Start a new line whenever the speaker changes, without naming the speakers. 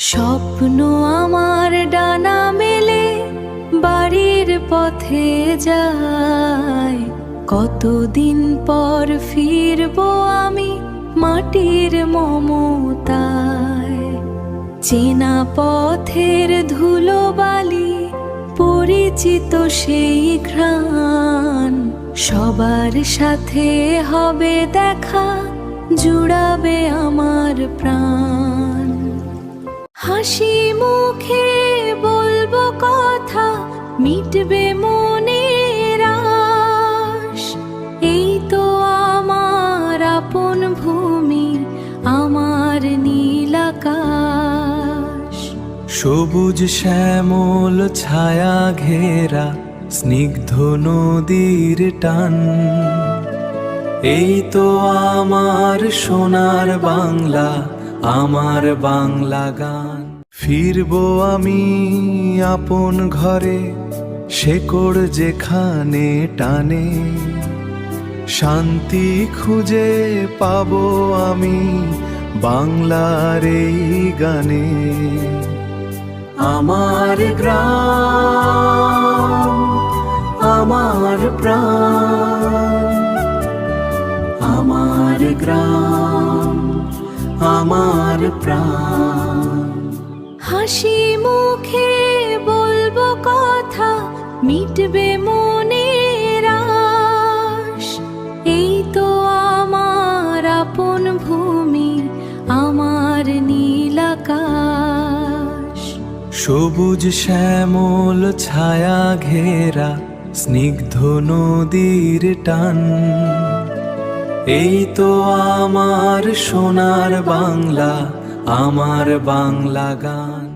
স্বপ্ন আমার ডানা মেলে বাড়ির পথে যায়, কতদিন পর ফিরবো আমি মাটির মমতায়। চেনা পথের ধুলো বালি, পরিচিত সেই ঘ্রাণ, সবার সাথে হবে দেখা, জুড়াবে আমার প্রাণ। হাসি মুখে বলবো কথা, মিটবে মনের আশ। এই তো আমার আপন ভূমি, আমার নীল আকাশ।
সবুজ শ্যামল ছায়া ঘেরা স্নিগ্ধ নদীর টান। এই তো আমার সোনার বাংলা, আমার বাংলা গান। ফিরবো আমি আপন ঘরে, শেকড় যেখানে টানে। শান্তি খুঁজে পাবো আমি বাংলার এই গানে। আমার গ্রাম, আমার প্রাণ, আমার গ্রাম, আমার প্রাণ।
হাসি মুখে বলবো কথা, মিটবে মনের আশ। এই তো আমার আপন ভূমি, আমার নীল আকাশ।
সবুজ শ্যামল ছায়া ঘেরা স্নিগ্ধ নদীর টান। এই তো আমার সোনার বাংলা, আমার বাংলা গান।